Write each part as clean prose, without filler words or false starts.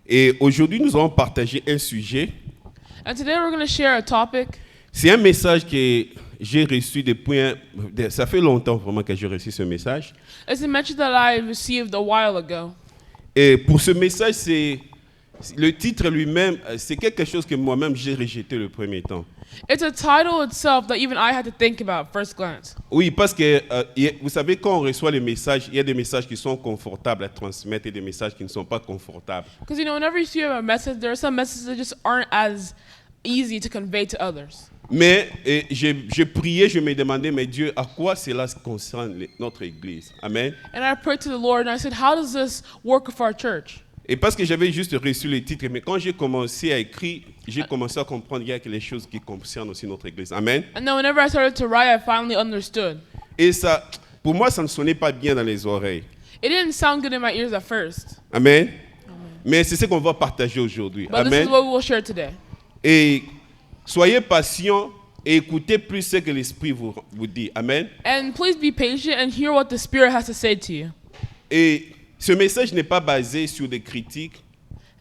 Et aujourd'hui, nous allons partager un sujet. And today we're going to share a topic. C'est un message que j'ai reçu depuis ça fait longtemps vraiment que j'ai reçu ce message. It's a message that I received a while ago. Et pour ce message, le titre lui-même, c'est quelque chose que moi-même j'ai rejeté le premier temps. It's a title itself that even I had to think about first glance. Oui, parce que vous savez, quand on reçoit les messages, il y a des messages qui sont confortables à transmettre et des messages qui ne sont pas confortables. Because whenever you see a message, there are some messages that just aren't as easy to convey to others. Mais je priais, je me demandais, mais Dieu, à quoi cela concerne notre Église? Amen. And I prayed to the Lord and I said, how does this work with our church? Et parce que j'avais juste reçu le titre, mais quand j'ai commencé à écrire, j'ai commencé à comprendre qu'il y a quelque chose qui concerne aussi notre Église. Amen. And then whenever I started to write, I finally understood. Et ça, pour moi, ça ne sonnait pas bien dans les oreilles. It didn't sound good in my ears at first. Amen. Mais c'est ce qu'on va partager aujourd'hui. But this Amen. is what we will share today. Et soyez patients et écoutez plus ce que l'Esprit vous dit. Amen. And please be patient and hear what the Spirit has to say to you. Et ce message n'est pas basé sur des critiques,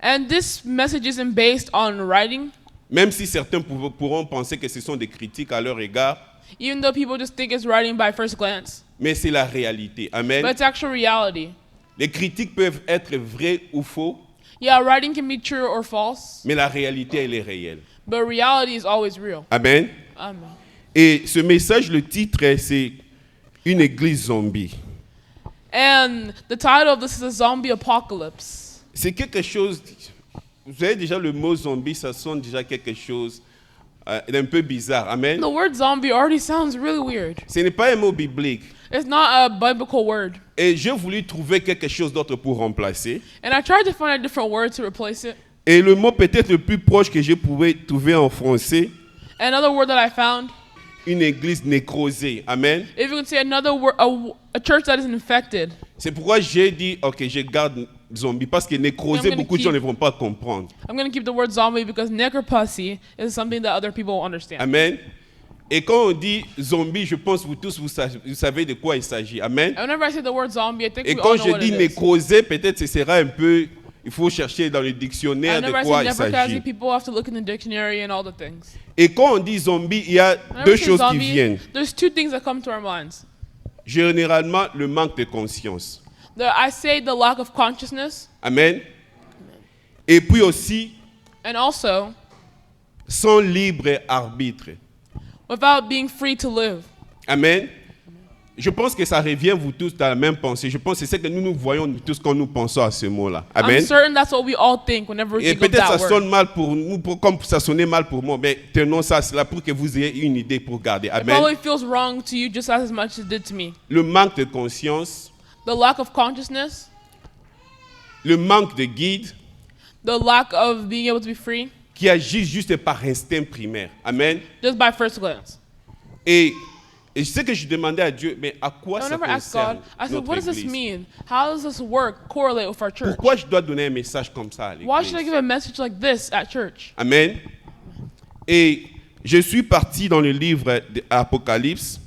And this message isn't based on writing, même si certains pourront penser que ce sont des critiques à leur égard, even though people just think it's writing by first glance. mais c'est la réalité. Amen. But it's actual reality. Les critiques peuvent être vraies ou faux, Yeah, writing can be true or false, mais la réalité, elle est réelle. but reality is always real. Amen. Amen. Et ce message, le titre, c'est Une église zombie. And the title of this is a zombie apocalypse. C'est quelque chose, vous avez déjà le mot zombie, ça sonne déjà quelque chose d'un peu bizarre. Amen. The word zombie already sounds really weird. Ce n'est pas un mot biblique. It's not a biblical word. Et j'ai voulu trouver quelque chose d'autre pour remplacer. And I tried to find a different word to replace it. Et le mot peut-être le plus proche que je pouvais trouver en français, Another word that I found, une église nécrosée. Amen. if you can say another word, a church that is infected. C'est pourquoi j'ai dit, ok, je garde zombie, parce que nécrosé, I'm gonna beaucoup de gens keep- ne vont pas comprendre. I'm going to keep the word zombie because necropussy is something that other people will understand. Amen. Et quand on dit zombie, je pense que vous tous, vous savez de quoi il s'agit. Amen. And whenever I say the word zombie, I think Et we quand all know je what dis it is. nécrosé, peut-être ce sera un peu, il faut chercher dans le dictionnaire And de whenever I quoi say il necropussy, s'agit. people have to look in the dictionary and all the things. Et quand on dit zombie, il y a Whenever deux I say choses qui zombie, viennent. there's two things that come to our minds. Généralement, le manque de conscience. I say the lack of consciousness, Amen. Et puis aussi, and also sans libre arbitre. without being free to live. Amen. Je pense que ça revient vous tous dans la même pensée. Je pense que c'est ce que nous voyons nous tous quand nous pensons à ce mot-là. Amen. I'm certain that's what we all think whenever we Et think of peut-être ça that sonne word. mal pour nous, comme ça sonnait mal pour moi, mais tenons ça là pour que vous ayez une idée pour garder. It Amen. probably feels wrong to you just as much as it did to me. Le manque de conscience, The lack of consciousness, le manque de guide the lack of being able to be free, qui agissent juste par instinct primaire. Amen. just by first glance. Et ce que je demandais à Dieu, mais à quoi I ça whenever I asked concerne God, I said, notre what does this église? mean? How does this work correlate with our church? Pourquoi je dois donner un message comme ça à Why should I l'église? give a message like this at church? Amen. Et je suis parti dans le livre d'Apocalypse.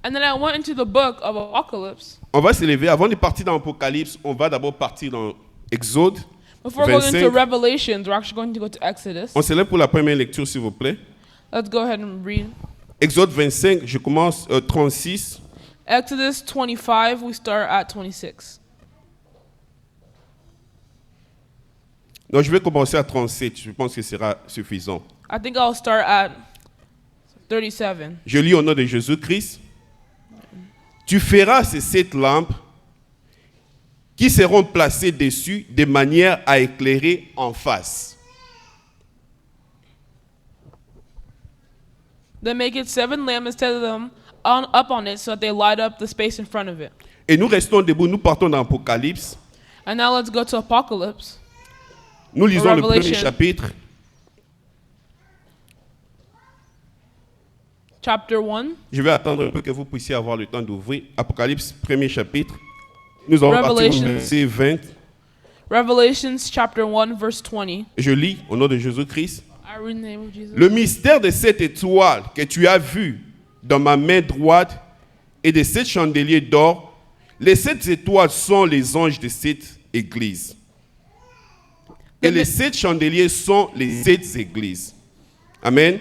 And then I went into the book of Apocalypse. On va se lever. Avant de partir dans Apocalypse, on va d'abord partir dans Exode. Before going 25. into Revelations, we're actually going to go to Exodus. On se lève pour la première lecture, s'il vous plaît. Let's go ahead and read. Exode 25, je commence 36. Exodus 25, we start at 26. Donc, je vais commencer à 37. Je pense que ce sera suffisant. I think I'll start at 37. Je lis au nom de Jésus-Christ. Tu feras ces 7 lampes qui seront placées dessus de manière à éclairer en face. Then make it 7 lamps instead of them up on it so that they light up the space in front of it. Et nous restons debout, nous partons dans Apocalypse. And now let's go to Apocalypse. Nous lisons le premier Revelation. chapitre. Chapter 1. Je vais attendre un peu que vous puissiez avoir le temps d'ouvrir. Apocalypse, premier chapitre. Nous allons partir au Revelation. verset 20. Revelations chapter 1 verse 20. Je lis au nom de Jésus-Christ. I read in the name of Jesus. Le mystère de cette étoile que tu as vue dans ma main droite et de 7 chandeliers d'or, les 7 étoiles sont les anges de cette église. Et les 7 chandeliers sont les 7 églises. Amen.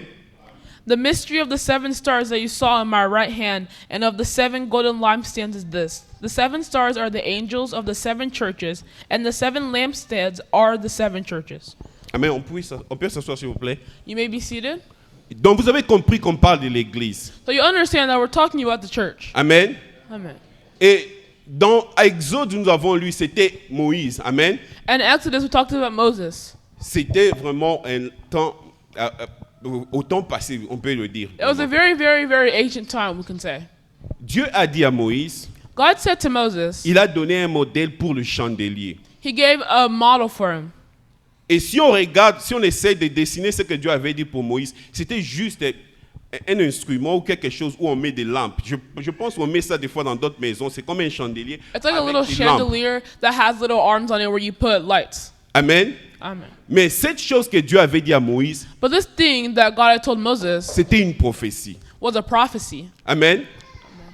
The mystery of the 7 stars that you saw in my right hand and of the 7 golden lampstands is this. The 7 stars are the angels of the 7 churches, and the 7 lampstands are the 7 churches. Amen. On peut s'asseoir, s'il vous plaît. You may be seated. Donc, vous avez compris qu'on parle de l'église. So you understand that we're talking about the church. Amen. Amen. Et dans Exode, nous avons lu, c'était Moïse. Amen. And in Exodus, we talked about Moses. C'était vraiment un temps, au temps passé, on peut le dire. It was a very, very, very ancient time, we can say. Dieu a dit à Moïse, God said to Moses, il a donné un modèle pour le chandelier. he gave a model for him. Et si on regarde, si on essaie de dessiner ce que Dieu avait dit pour Moïse, c'était juste un instrument ou quelque chose où on met des lampes. Je pense qu'on met ça des fois dans d'autres maisons. C'est comme un chandelier. It's like a avec little des lampes. chandelier that has little arms on it where you put lights. Amen. Amen. Mais cette chose que Dieu avait dit à Moïse, But this thing that God had told Moses c'était une prophétie. was a prophecy. Amen.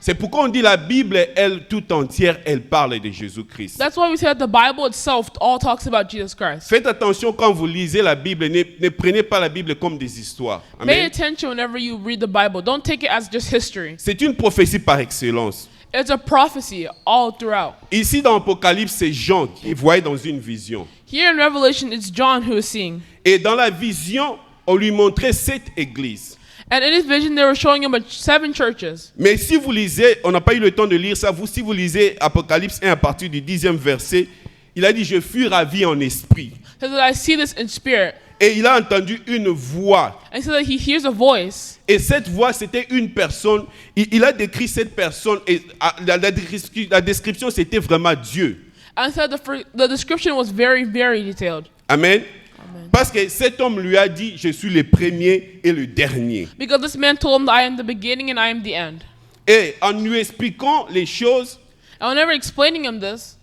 C'est pourquoi on dit la Bible, elle tout entière, elle parle de Jésus-Christ. That's why we say that the Bible itself all talks about Jesus Christ. Faites attention quand vous lisez la Bible, ne prenez pas la Bible comme des histoires. Pay Amen. attention whenever you read the Bible. Don't take it as just history. C'est une prophétie par excellence. It's a prophecy all throughout. Ici dans Apocalypse, c'est Jean qui voyait dans une vision. Here in Revelation, it's John who is seeing. Et dans la vision, on lui montrait 7 églises. And in his vision, they were showing him 7 churches. Mais si vous lisez, on n'a pas eu le temps de lire ça, si vous lisez Apocalypse 1 à partir du 10e verset, il a dit, je fus ravi en esprit. He said, I see this in spirit. Et il a entendu une voix. And he said that he hears a voice. Et cette voix, c'était une personne. Il a décrit cette personne. Et la description, c'était vraiment Dieu. And said the description was very, very detailed. Amen. Amen. Parce que cet homme lui a dit, je suis le premier et le dernier. Because this man told him that I am the beginning and I am the end. Et en lui expliquant les choses, And whenever explaining him this,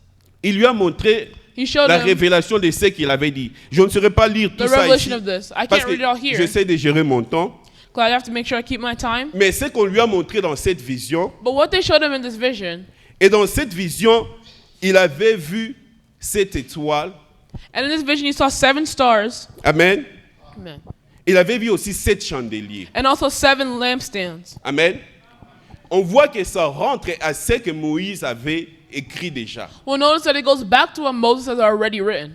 il lui a montré he showed la him révélation de ce qu'il avait dit. Je ne saurais pas lire tout the ça revelation ici. of this. I Parce can't que read it all here. j'essaie de gérer mon temps. Because I have to make sure I keep my time. Mais ce qu'on lui a montré dans cette vision, But what they showed him in this vision, et dans cette vision, il avait vu 7 étoiles. and in this vision he saw 7 stars. Amen. Amen. Il avait vu aussi 7 chandeliers. And also 7 lampstands. Amen. On voit que ça rentre à ce que Moïse avait écrit déjà. We'll notice that it goes back to what Moses has already written.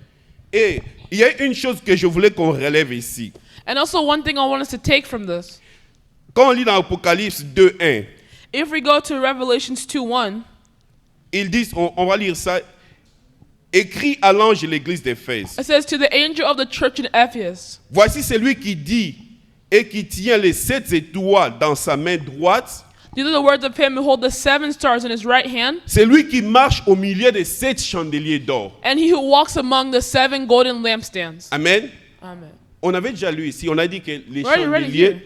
Et il y a une chose que je voulais qu'on relève ici. And also one thing I want us to take from this. Quand on lit dans Apocalypse 2:1, If we go to Revelations 2:1, ils disent, on va lire ça, écrit à l'ange de l'église d'Éphèse. it says, to the angel of the church in Ephesus, Voici celui qui dit et qui tient les 7 étoiles dans sa main droite. these are the words of him who holds the 7 stars in his right hand, C'est lui qui marche au milieu des 7 chandeliers d'or. and he who walks among the 7 golden lampstands. Amen. Amen. On avait déjà lu ici, on a dit que les Already read it chandeliers, here.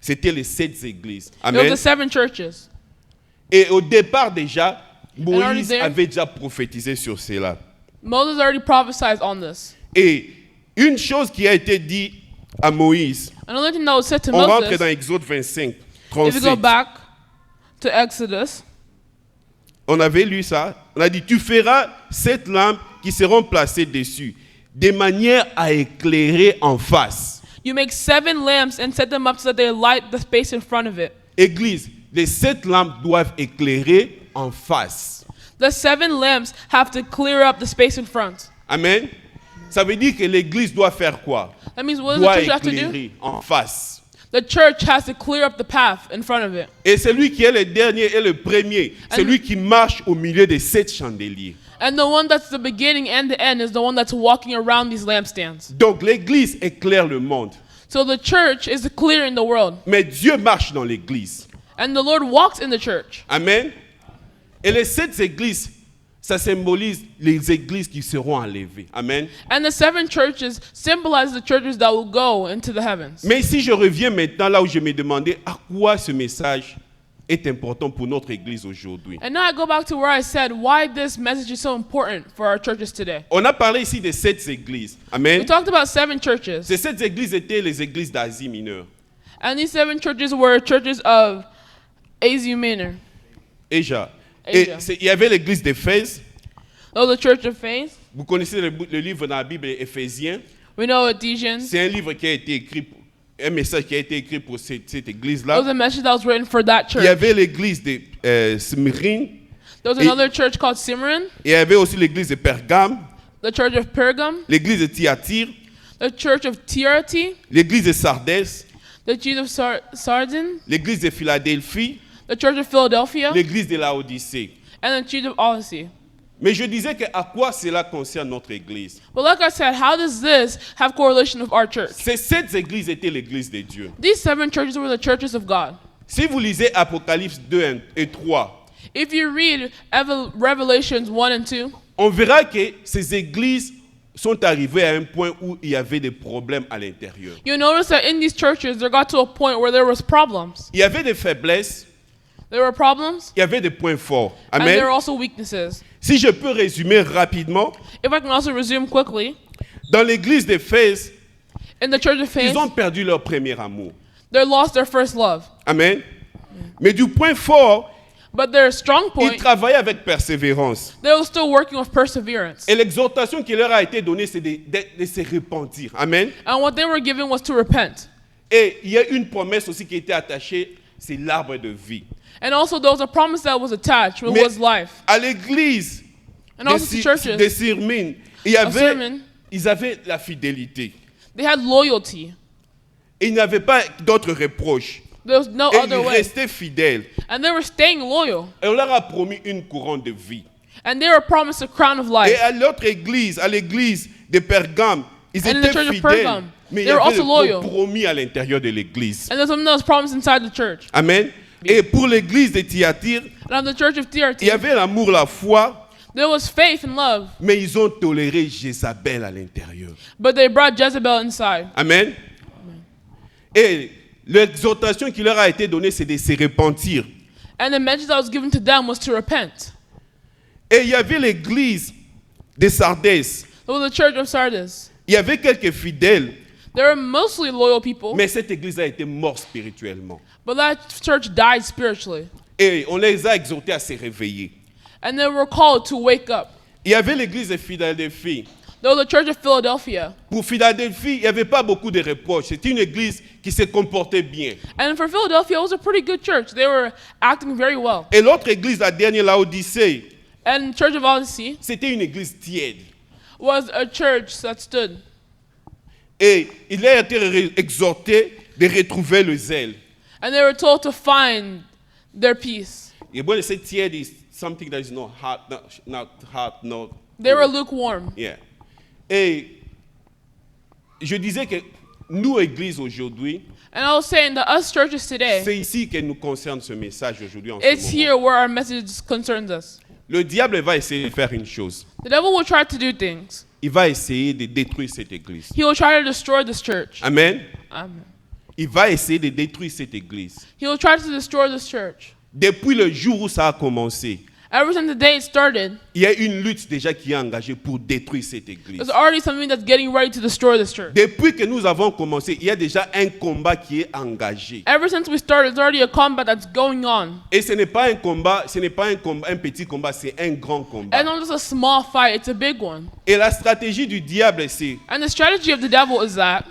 c'était les 7 églises. It was Amen. the 7 churches. Et au départ déjà, already Moïse there. avait déjà prophétisé sur cela. Moses already prophesied on this. Et une chose qui a été dit à Moïse, Another thing that was said to on rentre Moses, dans Exode 25, if you go 37. back to Exodus, On avait lu ça. On a dit, tu feras 7 lampes qui seront placées dessus, de manière à éclairer en face. you make 7 lamps and set them up so that they light the space in front of it. Église, les 7 lampes doivent éclairer en face. The 7 lamps have to clear up the space in front. Amen. Ça veut dire que l'église doit faire quoi? That means what does Doit the church have to do? éclairer en face. The church has to clear up the path in front of it. Et celui qui est le dernier et le premier, celui qui marche au milieu des 7 chandeliers. And the one that's the beginning and the end is the one that's walking around these lampstands. Donc l'église éclaire le monde. So the church is clearing the world. Mais Dieu marche dans l'église. And the Lord walks in the church. Amen. Et les 7 églises, ça symbolise les églises qui seront enlevées. Amen. And the 7 churches symbolize the churches that will go into the heavens. Mais si je reviens maintenant là où je me demandais à quoi ce message est important pour notre église aujourd'hui. And now I go back to where I said why this message is so important for our churches today. On a parlé ici de 7 églises. We Amen. talked about 7 churches. Ces 7 églises étaient les églises d'Asie mineure. And these 7 churches were churches of Asia Minor. Asia. Asia. Et il y avait l'église d'Éphèse, Oh, the church of faith. Vous connaissez le livre dans la Bible, Éphésiens. We know Ephesians. C'est un livre qui a été écrit, un message qui a été écrit pour cette There église-là. was a message that was written for that Il y church. avait l'église de Smyrne, There was another church called Simran, et il y avait aussi l'église de Pergame, the church of Pergam, l'église de Thyatire, the church of Thyatira, l'église de Sardès, the church of Sardin, l'église de Philadelphie, the church of Philadelphia, l'église de Laodicée. and the church of Odyssey. Mais je disais que à quoi cela concerne notre église? But like I said, how does this have correlation with our church? Ces sept églises étaient l'église de Dieu. These 7 churches were the churches of God. Si vous lisez Apocalypse 2 et 3, If you read Revelations 1 and 2, on verra que ces églises sont arrivées à un point où il y avait des problèmes à l'intérieur. you notice that in these churches, there got to a point where there was problems. Il y avait des faiblesses, There were problems, il y avait des points forts. and Amen. there were also weaknesses. Si je peux résumer rapidement, If I can also resume quickly, dans l'église d'Éphèse, in the church of faith, ils ont perdu leur premier amour. they lost their first love. Amen. Mais du point fort, But their strong ils point, travaillaient avec persévérance. they were still working with perseverance. Et l'exhortation qui leur a été donnée, c'est de se repentir. Amen. And what they were given was to repent. Et il y a une promesse aussi qui était attachée, c'est l'arbre de vie. And also there was a promise that was attached, which Mais was life. à l'église And also to churches, de Sirmine, Sirmine, ils avaient la fidélité. they had loyalty. Et ils n'avaient pas d'autres reproches. There was no Et other ils way. restaient fidèles. And they were staying loyal. Et on leur a promis une couronne de vie. And they were promised a crown of Et life. à l'autre église, à l'église de Pergame, ils And in the étaient church of fidèles. Pergam, Mais il y they were avait also des loyal. compromis à l'intérieur de l'église. And there's something that was promised inside the church. Amen. Et pour l'église de Thyatire, And on the church of il y Thyatira, avait l'amour, la foi, there was faith and love. mais ils ont toléré Jézabel à l'intérieur. But they brought Jezebel inside. Amen. Et l'exhortation qui leur a été donnée, c'est de se repentir. And the message that was given to them was to repent. Et il y avait l'église de Sardès. There was the church of Sardis. Il y avait quelques fidèles, They were mostly loyal people, mais cette église a été morte spirituellement. but that church died spiritually. Et on les a exhortés à se réveiller. And they were called to wake up. Il y avait l'église de Philadelphie. There was the church of Philadelphia. Pour Philadelphie, il n'y avait pas beaucoup de reproches. C'était une église qui se comportait bien. And for Philadelphia, it was a pretty good church. They were acting very well. Et l'autre église, la dernière, Laodicée, And Church of Odyssey c'était une église tiède. was a church that stood. Et il a été exhorté de retrouver le zèle. And they were told to find their peace. Et bon, c'est tiède is something that is not hot, not hot, not. They were lukewarm. Yeah. Et je disais que nous, églises aujourd'hui, And I was saying that us churches today, c'est ici que nous concerne ce message aujourd'hui. En it's ce here moment. where our message concerns us. Le diable va essayer de faire une chose. The devil will try to do things. Il va essayer de détruire cette église. He will try to destroy this church. Amen. Amen. Il va essayer de détruire cette église. He will try to destroy this church. Depuis le jour où ça a commencé, Ever since the day it started, il y a une lutte déjà qui est engagée pour détruire cette église. there's already something that's getting ready to destroy this church. Depuis que nous avons commencé, il y a déjà un combat qui est engagé. Ever since we started, there's already a combat that's going on. Et ce n'est pas un combat, ce n'est pas un combat, un petit combat, c'est un grand And combat. not just a small fight, it's a big one. Et la stratégie du diable, c'est And the strategy of the devil is that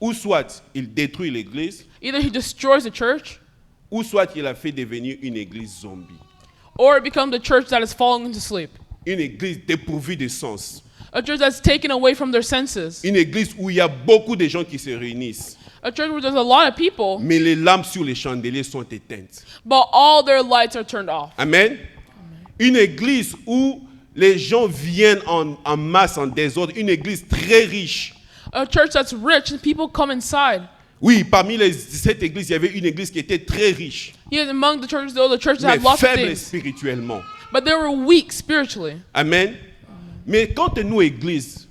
ou soit il détruit l'église, either he destroys the church ou soit il la fait devenir une église zombie. or it becomes a church that is falling into sleep. Une église dépourvue de sens. A church that's taken away from their senses. Une église où il y a beaucoup de gens qui se réunissent, A church where there's a lot of people, mais les lampes sur les chandeliers sont éteintes. but all their lights are turned off. Amen. Une église où les gens viennent en masse, en désordre. Une église très riche. A church that's rich and people come inside. Oui, parmi cette église, il y avait une église qui était très riche, Yet among the churches, there were the churches that mais had lots of faible things, spirituellement. but they were weak spiritually. Amen. Mais quand nous, église,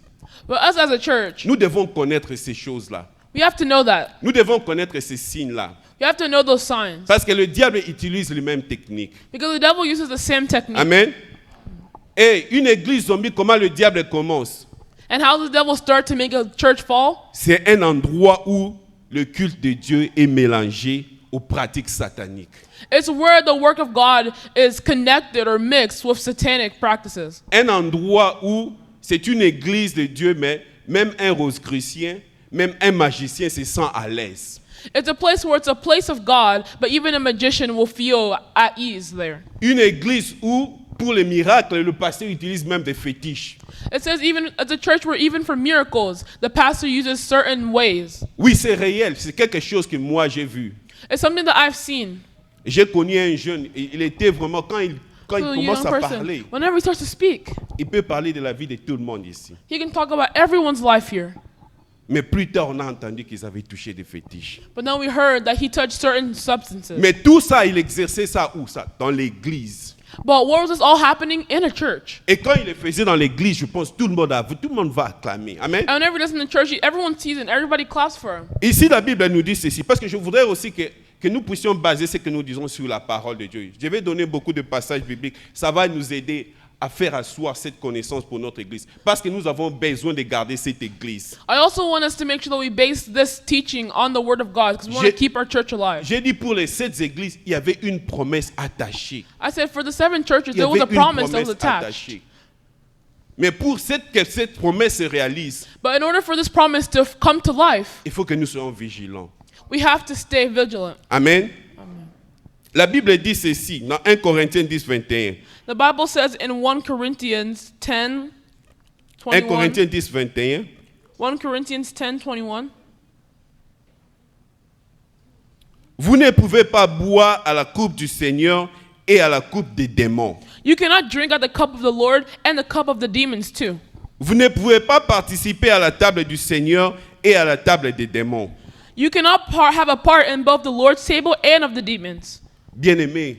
But us as a church, nous devons connaître ces choses-là. we have to know that. Nous devons connaître ces signes-là. You have to know those signs. Parce que le diable utilise les mêmes techniques. Because the devil uses the same technique. Amen. Et une église zombie, comment le diable commence? And how does the devil start to make a church fall? C'est un endroit où le culte de Dieu est mélangé aux pratiques sataniques. It's where the work of God is connected or mixed with satanic practices. Un endroit où c'est une église de Dieu, mais même un rosicrucien, même un magicien se sent à l'aise. It's a place where it's a place of God, but even a magician will feel at ease there. Une église où, pour les miracles, le pasteur utilise même des fétiches. It says even it's a church where even for miracles, the pastor uses certain ways. Oui, c'est réel, c'est quelque chose que moi j'ai vu. It's something that I've seen. J'ai connu un jeune, il était vraiment, quand il So, commence young à person, parler, whenever he starts to speak, il peut parler de la vie de tout le monde ici. he can talk about everyone's life here. Mais plus tard, on a entendu qu'ils avaient touché des fétiches. But then we heard that he touched certain substances. Mais tout ça, il exerçait ça où ça? Dans l'église. But what was this all happening in a church? Et quand il le faisait dans l'église, je pense tout le monde va acclamer. Amen. And whenever he does in the church, everyone sees it and everybody claps for him. Ici, la Bible nous dit ceci, parce que je voudrais aussi que nous puissions baser ce que nous disons sur la parole de Dieu. Je vais donner beaucoup de passages bibliques. Ça va nous aider à faire asseoir cette connaissance pour notre église. Parce que nous avons besoin de garder cette église. I also want us to make sure that we base this teaching on the Word of God because we want to keep our church alive. J'ai dit pour les 7 églises, il y avait une promesse attachée. I said for the 7 churches, Il y there was avait a une promise that was promesse attached. attachée. Mais pour que cette promesse se réalise, But in order for this promise to come to life, il faut que nous soyons vigilants. we have to stay vigilant. Amen. La Bible dit ceci dans 1 Corinthiens 10, 21. The Bible says in 1 Corinthians 10, 1 21, Corinthiens 10, 21. 1 Corinthians 10, 21, Vous ne pouvez pas boire à la coupe du Seigneur et à la coupe des démons. you cannot drink at the cup of the Lord and the cup of the demons too. Vous ne pouvez pas participer à la table du Seigneur et à la table des démons. You cannot have a part in both the Lord's table and of the demons. Bien-aimés,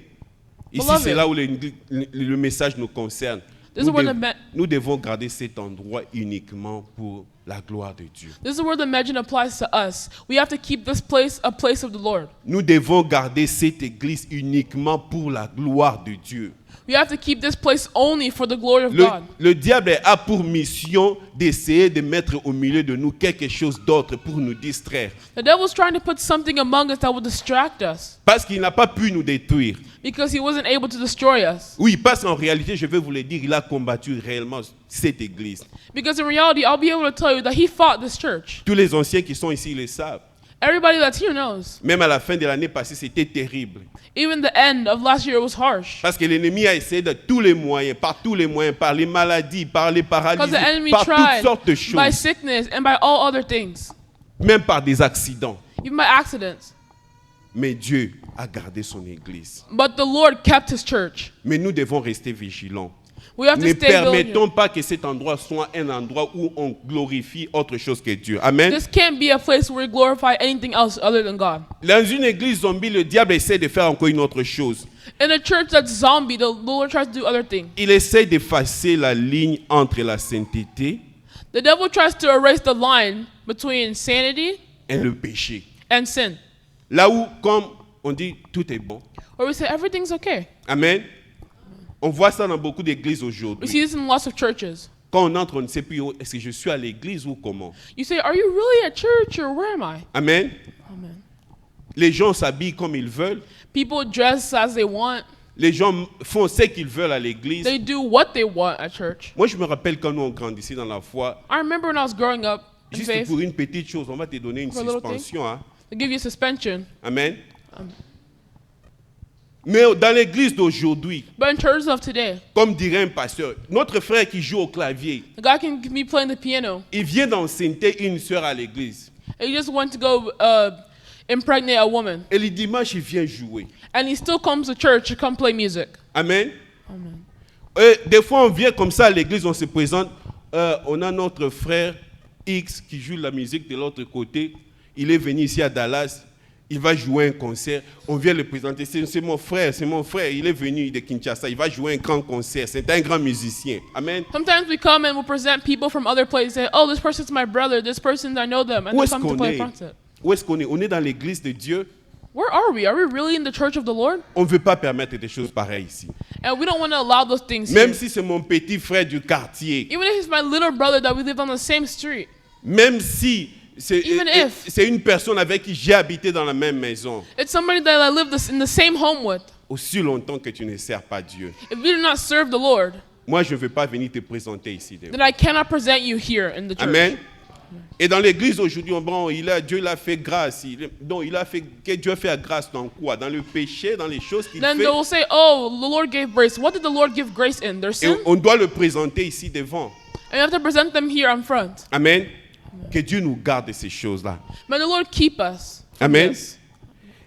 ici Beloved. c'est là où le message nous concerne. This is where the Nous devons garder cet endroit uniquement pour la gloire de Dieu. This is where the legend applies to us. We have to keep this place a place of the Lord. Nous devons garder cette église uniquement pour la gloire de Dieu. We have to keep this place only for the glory of God. Le diable a pour mission d'essayer de mettre au milieu de nous quelque chose d'autre pour nous distraire. The devil's trying to put something among us that will distract us Parce qu'il n'a pas pu nous détruire. because he wasn't able to destroy us. Oui, parce qu'en réalité, je vais vous le dire, il a combattu réellement cette église. Because in reality, I'll be able to tell you that he fought this church. Tous les anciens qui sont ici le savent. Everybody that's here knows. Même à la fin de l'année passée, c'était terrible. Even the end of last year was harsh. Parce que l'ennemi a essayé de tous les moyens, par les maladies, par les Because paralysies, the enemy par toutes tried sortes de by choses, sickness and by all other things, même par des accidents. even by accidents. Mais Dieu a gardé son église. But the Lord kept his church. Mais nous devons rester vigilants. We have to Ne stay vigilant. permettons pas que cet endroit soit un endroit où on glorifie autre chose que Dieu. Amen. This can't be a place where we glorify anything else other than God. Dans une église zombie, le diable essaie de faire encore une autre chose. In a church that's zombie, the Lord tries to do other things. Il essaie d'effacer la ligne entre la sainteté The devil tries to erase the line between sanity et le péché. and sin. Là où, comme on dit, tout est bon. Where we say everything's okay. Amen. On voit ça dans beaucoup d'églises We aujourd'hui. see this in lots of churches. Quand on entre, on ne sait plus, est-ce que je suis à l'église ou comment. You say, are you really at church or where am I? Amen. Amen. Les gens s'habillent comme ils veulent. People dress as they want. Les gens font ce qu'ils veulent à l'église. They do what they want at church. Moi, je me rappelle quand nous on grandissait dans la foi, I remember when I was growing up in juste faith, pour une petite chose, on va te donner une For a little thing. suspension. Hein. they give you suspension. Amen. Mais dans l'église d'aujourd'hui, But in churches of today, comme dirait un pasteur, notre frère qui joue au clavier, the guy can be playing the piano. il vient d'enceinte une sœur à l'église. And he just went to go impregnate a woman. Et le dimanche, il vient jouer. And he still comes to church to come play music. Amen. Amen. Et des fois, on vient comme ça à l'église, on se présente. On a notre frère X qui joue la musique de l'autre côté. Il est venu ici à Dallas. Il va jouer un concert. On vient le présenter. C'est mon frère, c'est mon frère. Il est venu de Kinshasa. Il va jouer un grand concert. C'est un grand musicien. Amen. Sometimes we come and we present people from other places. Say, oh, this person's my brother. This person, I know them. And Où they est-ce come to qu'on play est? a concert. Où est-ce qu'on est? On est dans l'église de Dieu. Where are we? Are we really in the church of the Lord? On ne veut pas permettre des choses pareilles ici. And we don't want to allow those things Même here. si c'est mon petit frère du quartier. Even if he's my little brother that we live on the same street. Même si Even if. c'est une personne avec qui j'ai habité dans la même maison. It's somebody that I live in the same home with. Aussi longtemps que tu ne sers pas Dieu. If we do not serve the Lord, moi je ne veux pas venir te présenter ici. then I cannot present you here in the church. Amen. Et dans l'église aujourd'hui, bon, Dieu l'a fait grâce. Il a fait que Dieu fait grâce dans quoi? Dans le péché, dans les choses qu'il Then fait. they will say, oh, the Lord gave grace. What did the Lord give grace in? Their Et sin? on doit le présenter ici devant. And you have to present them here in front. Amen. Que Dieu nous garde de ces choses-là. May the Lord keep us from Amen. this.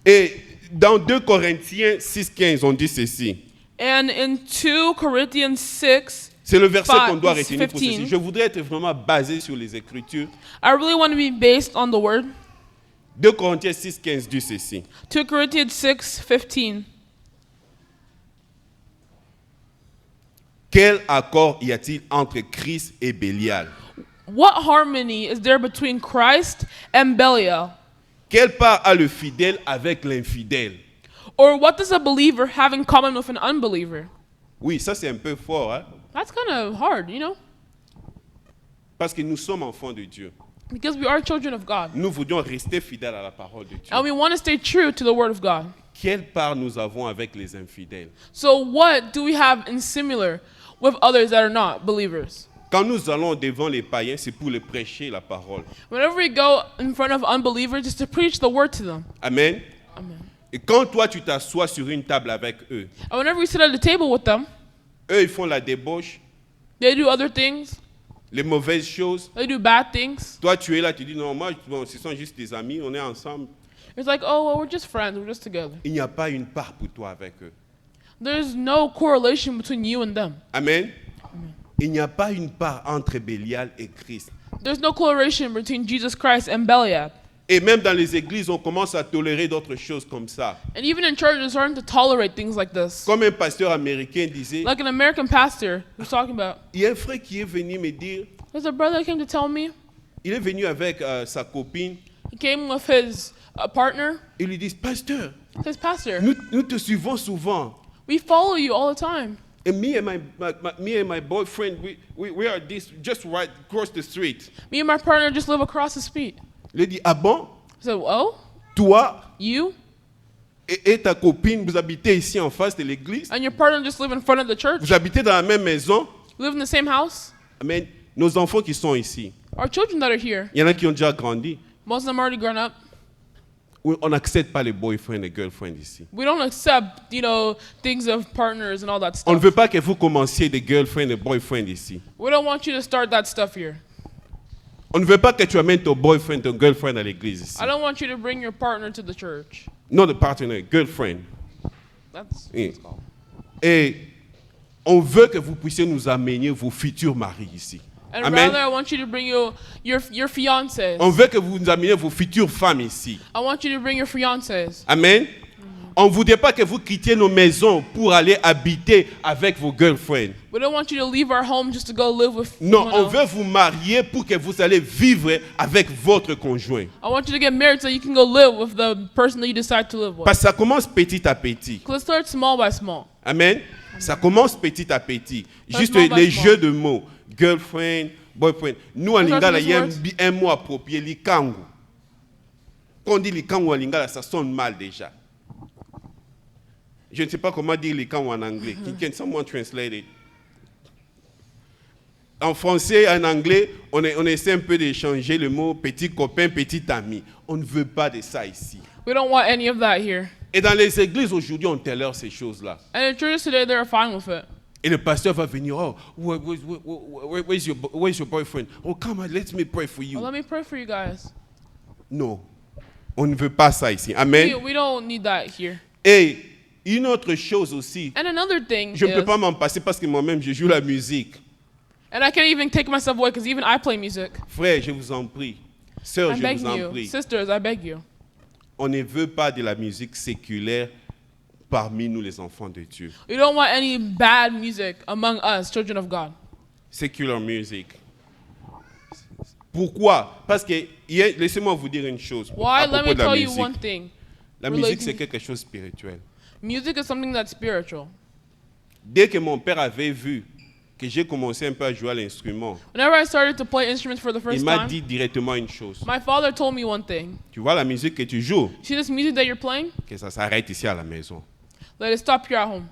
Et dans 2 Corinthiens 6,15, on dit ceci. And in 2 Corinthians 6, C'est le verset qu'on doit 5, retenir pour 15. ceci. Je voudrais être vraiment basé sur les Écritures. I really want to be based on the word. 2 Corinthiens 6,15 dit ceci. 2 Corinthians 6:15. Quel accord y a-t-il entre Christ et Bélial? What harmony is there between Christ and Belial? Quelle part a le fidèle avec l'infidèle? Or what does a believer have in common with an unbeliever? Oui, ça c'est un peu fort, hein? That's kind of hard, you know? Parce que nous sommes enfants de Dieu. Because we are children of God. Nous voudrions rester fidèles à la parole de Dieu. And we want to stay true to the word of God. Quelle part nous avons avec les infidèles? So what do we have in similar with others that are not believers? Quand nous allons devant les païens, c'est pour les prêcher la parole. Whenever we go in front of unbelievers, just to preach the word to them. Amen. Amen. Et quand toi tu t'assois sur une table avec eux, And whenever we sit at the table with them, eux ils font la débauche, they do other things. les mauvaises choses. They do bad things. Toi tu es là, tu dis non, moi, bon, ce sont juste des amis, on est ensemble. It's like, oh, well, we're just friends. We're just together. Il n'y a pas une part pour toi avec eux. There's no correlation between you and them. Amen. Il n'y a pas une part entre Bélial et Christ. There's no correlation between Jesus Christ and Belial. Et même dans les églises, on commence à tolérer d'autres choses comme ça. And even in church, they're starting to tolerate things like this. Comme un pasteur américain disait, Like an American pastor was talking about. il y a un frère qui est venu me dire, There's a brother that came to tell me. il est venu avec sa copine, He came with his partner. il lui dit, pasteur, His pastor. nous te suivons souvent. We follow you all the time. And me and my boyfriend, we are this just right across the street. Me and my partner just live across the street. Il dit, ah bon? I said, oh, Toi you et ta copine, vous habitez ici en face de l'église? and your partner just live in front of the church? Vous habitez dans la même maison? Live in the same house? Amen. Nos enfants qui sont ici, Our children that are here, il y en a qui ont déjà grandi. most of them already grown up. Oui, on n'accepte pas les boyfriends et girlfriends ici. We don't accept, things of partners and all that On ne stuff. veut pas que vous commenciez des girlfriends et boyfriends ici. We don't want you to start that stuff here. On ne veut pas que tu amènes ton boyfriend, ton girlfriend à l'église ici. I don't want you to bring your partner to the church. Not a partner, girlfriend. That's what Oui. it's called. Et on veut que vous puissiez nous amener vos futurs maris ici. And Amen. rather, I want you to bring your fiancés. On veut que vous nous ameniez vos futures femmes ici. I want you to bring your fiancés. Amen. On ne voudrait pas que vous quittiez nos maisons pour aller habiter avec vos girlfriends. We don't want you to leave our home just to go live with Non, someone on else. veut vous marier pour que vous allez vivre avec votre conjoint. I want you to get married so you can go live with the person that you decide to live with. Parce que ça commence petit à petit. Let's start small by small. Amen. Ça commence petit à petit. Start Juste small by les small. jeux de mots. Girlfriend, boyfriend. Nous, en Those are lingala, those il y a words. un mot approprié, likangu. Quand on dit likangu en lingala, ça sonne mal déjà. Je ne sais pas comment dire likangu en anglais. Can someone translate it? En français, en anglais, on essaie un peu d'échanger le mot petit copain, petit ami. On ne veut pas de ça ici. We don't want any of that here. Et dans les églises aujourd'hui, on tolère ces choses-là. And in churches today, they're fine with it. Et le pasteur va venir, oh, where's your boyfriend? Oh, come on, let me pray for Well, you. let me pray for you guys. Non, on ne veut pas ça ici. Amen. We don't need that here. Et une autre chose aussi, And another thing je ne peux is, pas m'en passer parce que moi-même, je joue la musique. and I can't even take myself away because even I play music. Frère, je vous en prie. Sœur, I'm je begging vous en you. prie. Sisters, I beg you. On ne veut pas de la musique séculaire parmi nous, les enfants de Dieu. We don't want any bad music among us, children of God. Secular music. Pourquoi? Parce que, laissez-moi vous dire une chose Why? à Let propos me de la tell you musique. one thing. La musique, c'est quelque chose de spirituel. Music is something that's spiritual. Dès que mon père avait vu que j'ai commencé un peu à jouer à l'instrument, Whenever I started to play instruments for the il first m'a time, dit directement une chose. my father told me one thing. Tu vois la musique que tu joues, See this music that you're playing? que ça s'arrête ici à la maison. Let it stop here at home.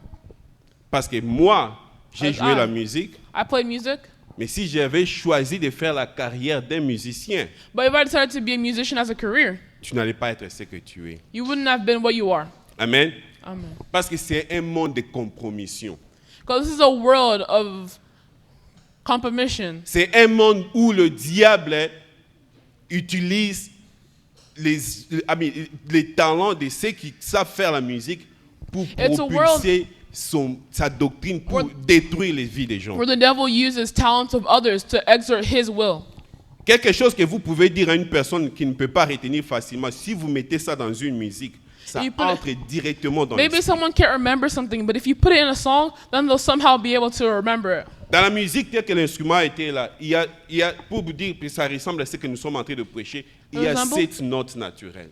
Parce que moi, J'ai As joué I. la musique, I played music, mais si j'avais choisi de faire la carrière d'un musicien, but if I decided to be a musician as a career, tu n'allais pas être ce que tu es. you wouldn't have been what you are. Amen. Amen. Parce que c'est un monde de compromission. Because this is a world of compromission. C'est un monde où le diable utilise les talents de ceux qui savent faire la musique pour It's a world- propulser sa doctrine, pour détruire les vies des gens. Where the devil uses talents of others to exert his will. Quelque chose que vous pouvez dire à une personne qui ne peut pas retenir facilement, si vous mettez ça dans une musique, ça You put it- entre directement dans Maybe l'esprit. someone can't remember something, but if you put it in a song, then they'll somehow be able to remember it. Dans la musique, tel que l'instrument était là, il y a, pour vous dire que ça ressemble à ce que nous sommes en train de prêcher, il y a Example? 7 notes naturelles.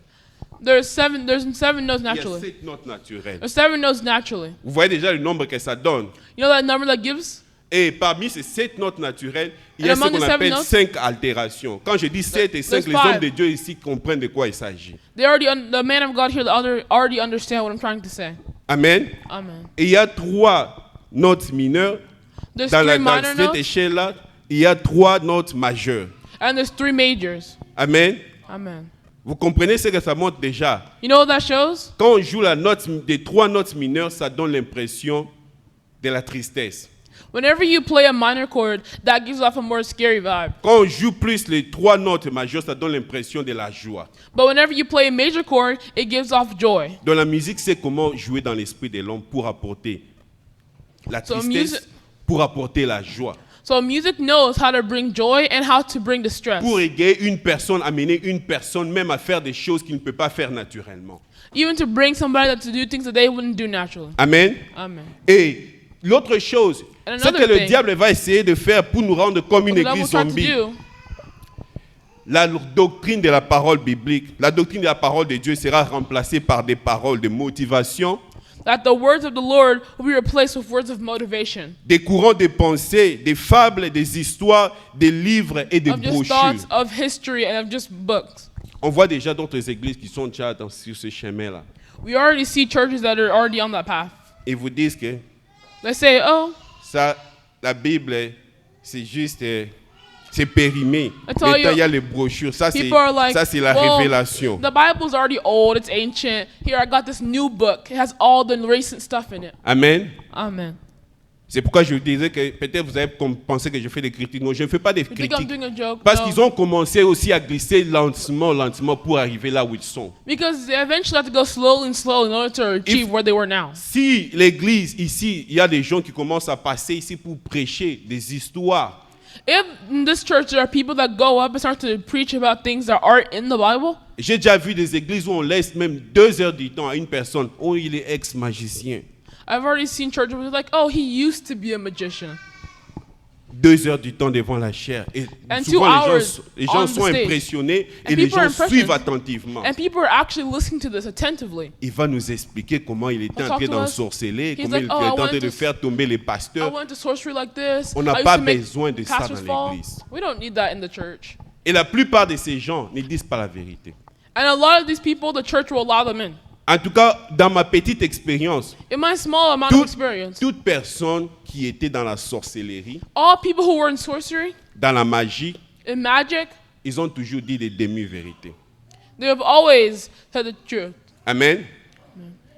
There's seven notes Il y a naturally. 7 notes naturelles. There's 7 notes naturally. Vous voyez déjà le nombre que ça donne. You know that number that gives? Et parmi ces 7 notes naturelles, il y And a ce among qu'on the seven appelle notes, 5 altérations. Quand je dis 7 et 5, there's les hommes five. de Dieu ici comprennent de quoi il s'agit. The man of God here already understand what I'm trying to say. Amen. Amen. Et il y a 3 notes mineures. There's Dans 3 minor cette notes échelle-là, il y a 3 notes majeures. and there's 3 majors. Amen. Amen. Vous comprenez ce que ça montre déjà? You know what that shows? Quand on joue la note des 3 notes mineures, ça donne l'impression de la tristesse. Whenever you play a minor chord, that gives off a more scary vibe. Quand on joue plus les 3 notes majeures, ça donne l'impression de la joie. But whenever you play a major chord, it gives off joy. Dans la musique, c'est comment jouer dans l'esprit de l'homme pour apporter la So tristesse, music- pour apporter la joie. So music knows how to bring joy and how to bring the stress. Pour égayer une personne, amener une personne même à faire des choses qu'il ne peut pas faire naturellement. Even to bring somebody to do things that they wouldn't do naturally. Amen. Amen. Et l'autre chose, And ce another que le thing- diable va essayer de faire pour nous rendre comme une What the devil église tried to zombie, do, la doctrine de la parole biblique, la doctrine de la parole de Dieu sera remplacée par des paroles de motivation, that the words of the Lord will be replaced with words of motivation, des courants de pensée, des fables, des histoires, des livres et des of just brochures. thoughts, of history, and of just books. On voit déjà d'autres églises qui sont déjà sur ce chemin-là. We already see churches that are already on that path. Ils vous disent que They say, oh, ça, la Bible, c'est juste, c'est périmé. I tell Maintenant, you, il y a les brochures. Ça, people are like, c'est la well, révélation. the Bible's already old, it's ancient. Here, I got this new book. It has all the recent stuff in it. Amen. Amen. C'est pourquoi je vous disais que peut-être vous avez pensé que je fais des critiques. Non, je ne fais pas des You think I'm critiques. doing a joke? Parce No. qu'ils ont commencé aussi à glisser lentement pour arriver là où ils sont. Because they eventually have to go slowly in order to achieve where they were now. Si l'église ici, il y a des gens qui commencent à passer ici pour prêcher des histoires, If in this church there are people that go up and start to preach about things that aren't in the Bible, j'ai déjà vu des églises où on laisse même 2 heures du temps à une personne. Oh, il est ex-magicien. I've already seen churches where they're like, oh, he used to be a magician. 2 heures du temps devant la chair. Et And souvent, 2 hours les gens on sont the stage. impressionnés And et les people are gens suivent impressed. attentivement. And people are actually listening to this attentively. Il va nous expliquer comment il était He'll en train talk to us. d'ensorceler, He's comment like, il oh, I était en train went de to- faire tomber les I pasteurs. went to sorcery like this. On n'a I used pas to make besoin de ça pastors dans fall. l'église. We don't need that in the church. Et la plupart de ces gens ne disent pas la vérité. And a lot of these people, the church will allow them in. En tout cas, dans ma petite expérience, In my small amount of toute, experience, toute personne qui était dans la sorcellerie, all people who were in sorcery, dans la magie, in magic, ils ont toujours dit des demi-vérités. they have always said the truth. Amen.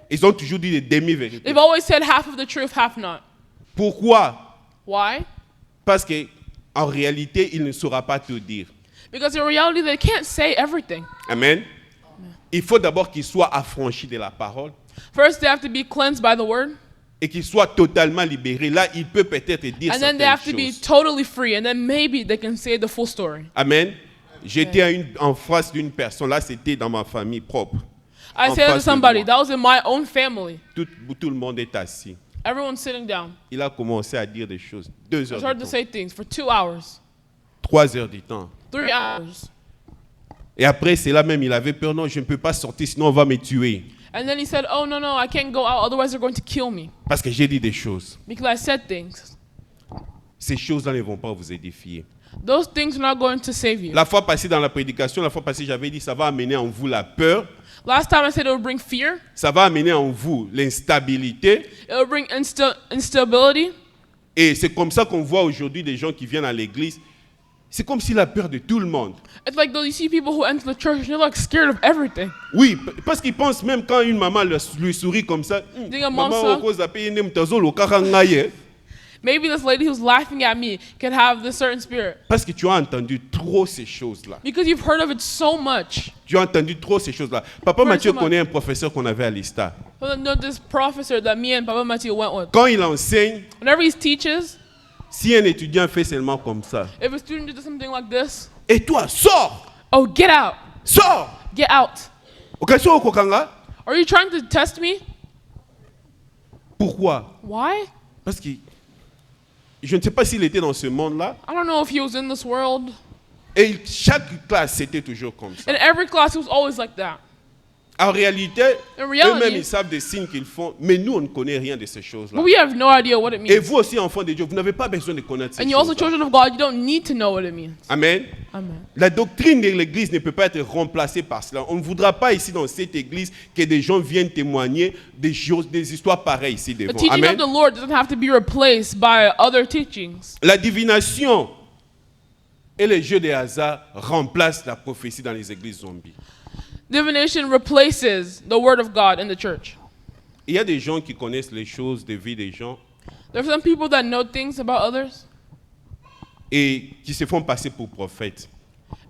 Ils ont toujours dit des demi-vérités. They've always said half of the truth, half not. Pourquoi? Why? Parce que en réalité, il ne saura pas tout dire. Because in reality, they can't say everything. Amen. Il faut d'abord qu'il soit affranchi de la parole First, they have to be cleansed by the word, et qu'il soit totalement libéré. Là, il peut peut-être dire and then they certaines have to be choses. totally free, and then maybe they can say the full story. Amen. J'étais en face d'une personne. Là, c'était dans ma famille propre. I En said that to face de somebody, moi. that was in my own family. Tout le monde est assis. Everyone's sitting down. Il a commencé à dire des choses. 2 I heures started du to temps. say things for 2 hours, 3 heures du temps. 3 hours. Et après, c'est là même, il avait peur. Non, je ne peux pas sortir, sinon on va me tuer. And then he said, oh, no, I can't go out, otherwise they're going to kill me. Parce que j'ai dit des choses. Because I said things. Ces choses-là ne vont pas vous édifier. Those things are not going to save you. La fois passée dans la prédication, la fois passée, j'avais dit, ça va amener en vous la peur. Last time I said it would bring fear. Ça va amener en vous l'instabilité. It would bring instability. Et c'est comme ça qu'on voit aujourd'hui des gens qui viennent à l'église. C'est comme s'il a peur de tout le monde. It's like though you see people who enter the church and they're like scared of everything. Oui, parce qu'ils pensent même quand une maman lui sourit comme ça. Think a mom Maman, saw- au cause à payer nem tazolo karangaye. Maybe this lady who's laughing at me can have this certain spirit Parce que tu as entendu trop ces choses-là. because you've heard of it so much. Tu as entendu trop ces choses-là. Papa Heard Mathieu so much. connaît un professeur qu'on avait à l'ISTA. Well, no, this professor that me and Papa Matthew went with. Quand il enseigne, Whenever he teaches, si un étudiant fait seulement comme ça, if a student does something like this, et toi, sors, oh, get out, sors. get out. Okasho okokanga. Are you trying to test me? Pourquoi? Why? Parce que je ne sais pas s'il était dans ce monde-là. I don't know if he was in this world. Et chaque classe, c'était toujours comme ça. In every class, he was always like that. En réalité, In reality- eux-mêmes, ils savent des signes qu'ils font, mais nous, on ne connaît rien de ces choses-là. But we have no idea what it Et means. vous aussi, enfants de Dieu, vous n'avez pas besoin de connaître ces And you also choses-là. children of God, you don't need to know what it means. Amen. Amen. La doctrine de l'Église ne peut pas être remplacée par cela. On ne voudra pas ici dans cette Église que des gens viennent témoigner des choses, des histoires pareilles ici The devant. teaching Amen. of the Lord doesn't have to be replaced by other teachings. La divination et les jeux de hasard remplacent la prophétie dans les églises zombies. Divination replaces the word of God in the church. Il y a des gens qui connaissent les choses de vie des gens There are some people that know things about others et qui se font passer pour prophètes.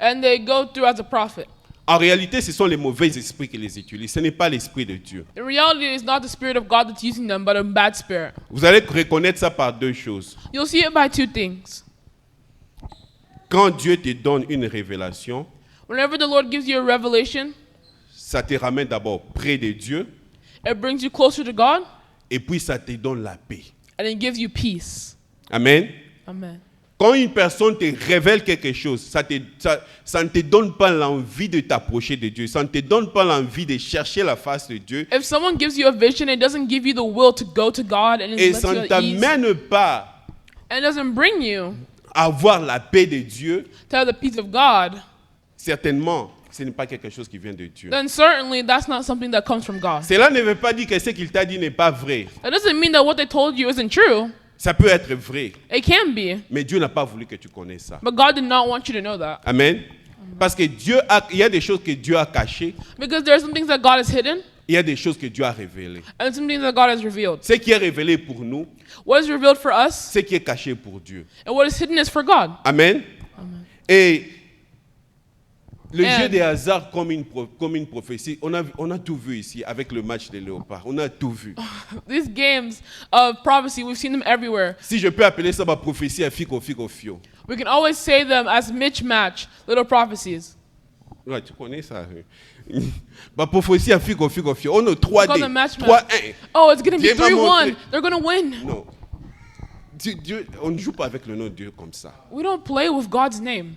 and they go through as a prophet. En réalité, ce sont les mauvais esprits qui les utilisent. Ce n'est pas l'esprit de Dieu. In reality, it's not the spirit of God that's using them, but a bad spirit. Vous allez reconnaître ça par deux choses. You'll see it by two things. Quand Dieu te donne une révélation, Whenever the Lord gives you a revelation, ça te ramène d'abord près de Dieu it brings you closer to God et puis ça te donne la paix. and it gives you peace. Amen. Amen. Quand une personne te révèle quelque chose, ça ne te donne pas l'envie de t'approcher de Dieu. Ça ne te donne pas l'envie de chercher la face de Dieu. If someone gives you a vision, it doesn't give you the will to go to God and it Et lets ça you ne at ease. t'amène pas And it doesn't bring you à avoir la paix de Dieu. to have the peace of God. Certainement, ce n'est pas quelque chose qui vient de Dieu. Then certainly that's not something that comes from God. Cela ne veut pas dire que ce qu'il t'a dit n'est pas vrai. That doesn't mean that what they told you isn't true. Ça peut être vrai, It can be, mais Dieu n'a pas voulu que tu connaisses ça. but God did not want you to know that. Amen. Parce que il y a des choses que Dieu a cachées, Because there are some things that God has hidden il y a des choses que Dieu a révélées. and some things that God has revealed. Ce qui est révélé pour nous, What is revealed for us ce qui est caché pour Dieu. and what is hidden is for God. Amen. Et le And- jeu des hasards comme une prophétie, on a tout vu ici avec le match des léopards. On a tout vu. These games of prophecy, we've seen them everywhere. Si je peux appeler ça ma prophétie à fico fio. We can always say them as mismatch little prophecies. Ouais, tu connais ça. Ma prophétie à fico fio. On a 3D. Call them match 3-1. Oh, it's going to be Dieu m'a 3-1. montré. They're going to win. Non. Dieu, on ne joue pas avec le nom de Dieu comme ça. We don't play with God's name.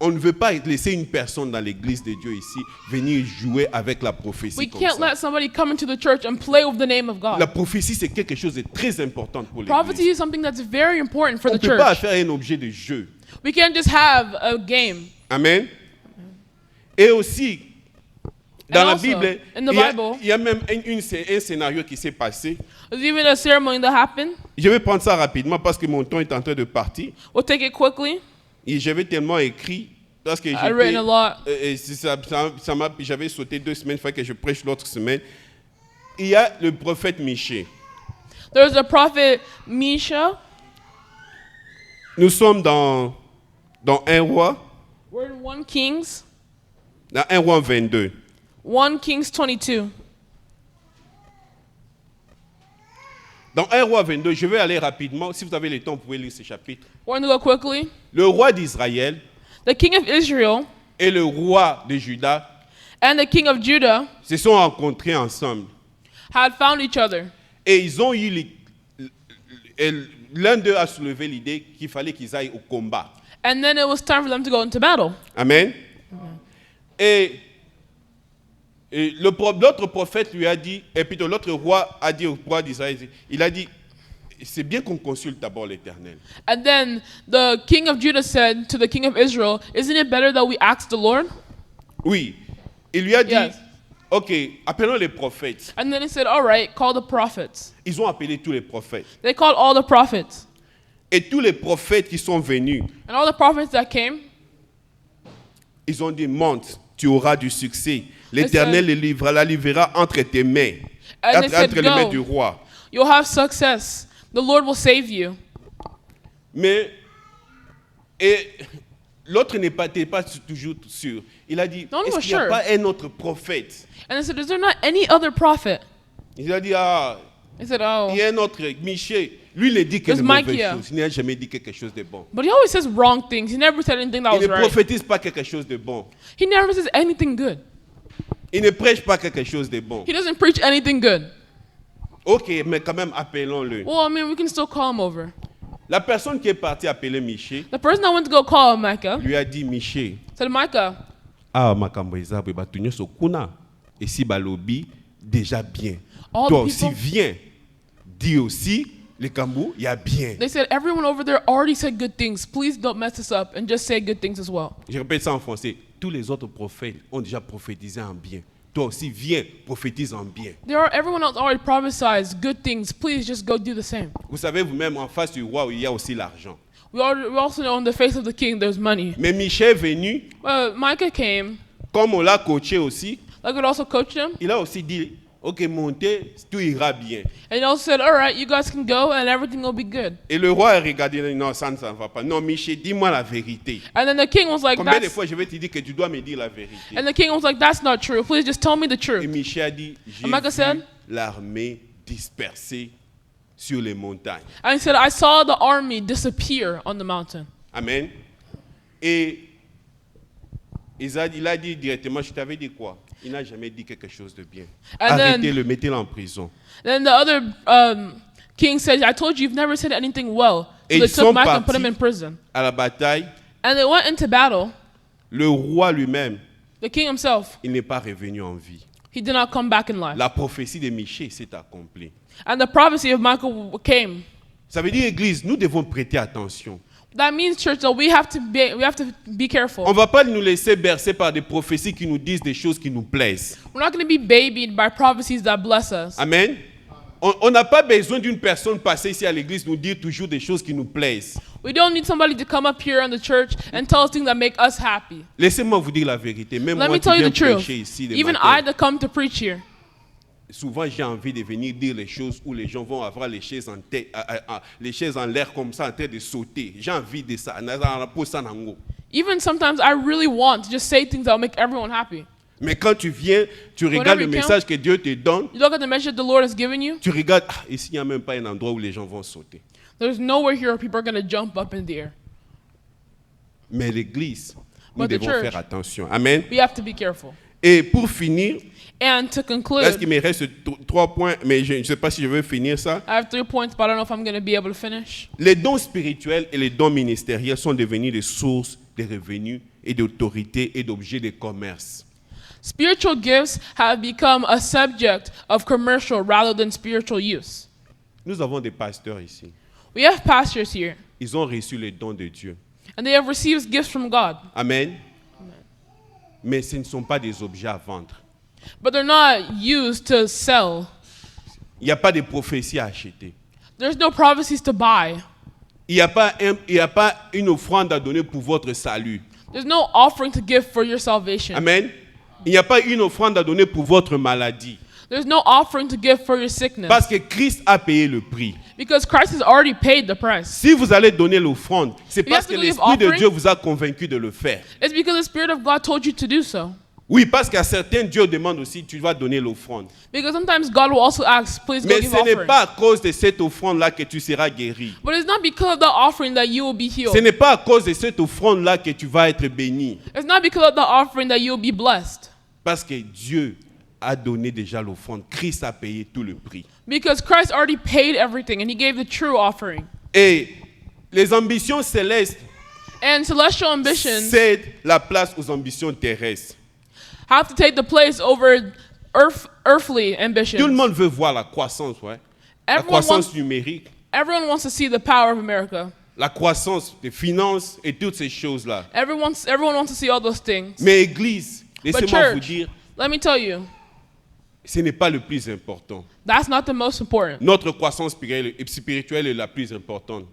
On ne veut pas laisser une personne dans l'église de Dieu ici venir jouer avec la prophétie We comme can't ça. let somebody come into the church and play with the name of La God. prophétie, c'est quelque chose de très important pour Prophecy l'église. is something that's very important for On ne the peut pas church. faire un objet de jeu. We can't just have a game. Amen. Et aussi, dans And la also, Bible, in the il y a- Bible- il y a même un scénario qui s'est passé. There's even a ceremony that happened. Je vais prendre ça rapidement parce que mon temps est en train de partir. We'll take it quickly. Et j'avais tellement écrit parce que I've written a lot. j'avais sauté 2 semaines, il fallait que je prêche l'autre semaine. Il y a le prophète Michée. There's a prophet Misha. Nous sommes dans 1 roi, We're in 1 Kings. dans 1 roi 22. 1 Kings 22. Dans 1 roi 22, je vais aller rapidement. Si vous avez le temps, vous pouvez lire ce chapitre. We're going to go quickly. Le roi d'Israël The king of Israel et le roi de Juda and the king of Judah se sont rencontrés ensemble. had found each other. Et ils ont eu l'un d'eux a soulevé l'idée qu'il fallait qu'ils aillent au combat. And then it was time for them to go into battle. Amen. Et l'autre prophète lui a dit, et plutôt l'autre roi a dit au roi d'Israël, il a dit, c'est bien qu'on consulte d'abord l'Éternel. And then the king of Judah said to the king of Israel, "Isn't it better that we ask the Lord?" Oui, il lui a dit, Yes. Ok, appelons les prophètes. And then he said, all right, call the prophets. Ils ont appelé tous les prophètes. They called all the prophets. Et tous les prophètes qui sont venus, And all the prophets that came, ils ont dit, monte, tu auras du succès. L'Éternel la livrera entre tes mains, And they said, entre les mains go. du roi. You'll have success. The Lord will save you. Mais, et l'autre n'était pas toujours sûr. Il a dit, No one est-ce was qu'il n'y a sure. pas un autre prophète? And they said, is there not any other prophet? Il a dit, ah, He said, il oh. y a un autre, Michel. Lui, il ne dit que There's de mauvaises Micaiah. choses. Il n'a jamais dit quelque chose de bon. But he always says wrong things. He never said anything that Il was ne right. prophétise pas quelque chose de bon. He never says anything good. Il ne prêche pas quelque chose de bon. He doesn't preach anything good. Ok, mais quand même, appelons-le. Well, I mean, we can still call him over. La personne qui est partie appeler Michel The person that went to go call Micah lui a dit, Michel, said, Micah, ah, makambo eza boye batunyo sokuna. Et si balobi, déjà bien. All Toi the aussi, people- viens. Dis aussi, les Kambou, il y a bien. they said, everyone over there already said good things. Please don't mess us up and just say good things as well. Je répète ça en français. Tous les autres prophètes ont déjà prophétisé en bien. Toi aussi, viens, prophétise en bien. Everyone else already prophesied good things. Please just go do the same. Vous savez vous-même, en face du roi, il y a aussi l'argent. We also know on the face of the king there's money. Mais Michel est venu, Well, Micah came. comme on l'a coaché aussi, I could also coach him. il a aussi dit, ok, montez, tout ira bien. And he also said, all right, you guys can go and everything will be good. Et le roi a regardé, il a dit, non, ça ne va pas. Non, Michel, dis-moi la vérité. And then the king was like, Combien de that's... fois je vais te dire que tu dois me dire la vérité? And the king was like, that's not true. Please just tell me the Et truth. Michel a dit, j'ai Micah vu said- l'armée dispersée sur les montagnes. And he said, I saw the army disappear on the mountain. Amen. Et il a dit directement, je t'avais dit quoi? Il n'a jamais dit quelque chose de bien. And then- Arrêtez-le, mettez-le en prison. Then the other king said, I told you you've never said anything well. Et So they ils sont took Micah and put him partis. in prison. À la bataille, And they went into battle. le roi lui-même, The king himself, il n'est pas revenu en vie. he did not come back in life. La prophétie de Michel s'est accomplie. And the prophecy of Michael came. Ça veut dire, Église, nous devons prêter attention. That means, church, that we have to be careful. On ne va pas nous laisser bercer par des prophéties qui nous disent des choses qui nous plaisent. We're not going to be babied by prophecies that bless us. Amen. On n'a pas besoin d'une personne passée ici à l'église nous dire toujours des choses qui nous plaisent. We don't need somebody to come up here in the church and tell us things that make us happy. Laissez-moi vous dire la vérité. Même Let moi me qui tell you viens the truth. prêcher ici le Even matin, I that come to preach here, souvent j'ai envie de venir dire les choses où les gens vont avoir les chaises en tête, les chaises en l'air comme ça en train de sauter. J'ai envie de ça. even sometimes I really want to just say things that will make everyone happy. Mais quand tu viens, tu regardes le you message que Dieu te donne, You look at the message the Lord has given you, tu regardes, ah, ici il n'y a même pas un endroit où les gens vont sauter. there's nowhere here where people are going to jump up in the air. Mais l'église, nous But the devons church- faire attention. Amen. We have to be careful. Et pour finir, And to est-ce qu'il conclude, me reste 3 points, mais je ne sais pas si je vais finir ça. I have 3 points, but I don't know if I'm going to be able to finish. Les dons spirituels et les dons ministériels sont devenus des sources de revenus et d'autorité et d'objets de commerce. Spiritual gifts have become a subject of commercial rather than spiritual use. Nous avons des pasteurs ici. We have pastors here, Ils ont reçu les dons de Dieu. and they have received gifts from God, Amen. Mais ce ne sont pas des objets à vendre. but they're not used to sell. Il n'y a pas de prophétie à acheter. There's no prophecies to buy. Il n'y a pas une offrande à donner pour votre salut. There's no offering to give for your salvation. Amen. Il n'y a pas une offrande à donner pour votre maladie. There's no offering to give for your sickness. Parce que Christ a payé le prix. Because Christ has already paid the price. Si vous allez donner l'offrande, c'est You parce have que to give l'Esprit de offering. Dieu vous a convaincu de le faire. It's because the Spirit of God told you to do so. Oui, parce qu'à certains, Dieu demande aussi, tu vas donner l'offrande. Because sometimes God will also ask, please go Mais give ce n'est offering. pas à cause de cette offrande-là que tu seras guéri. But it's not because of the offering that you will be healed. Ce n'est pas à cause de cette offrande-là que tu vas être béni. It's not because of the offering that you will be blessed. Parce que Dieu a donné déjà l'offrande. Christ a payé tout le prix. Because Christ already paid everything and he gave the true offering. Et les ambitions célestes And celestial ambitions cèdent la place aux ambitions terrestres. have to take the place over earthly Tout le ambitions. monde veut voir la croissance, ouais. La Everyone croissance wants, numérique, everyone wants to see the power of America. la croissance des finances et toutes ces choses-là. Everyone wants to see all those things. Mais Église, But laissez-moi vous church, dire, let me tell you, Ce n'est pas le plus important. That's not the most important. Notre croissance spirituelle est la plus importante.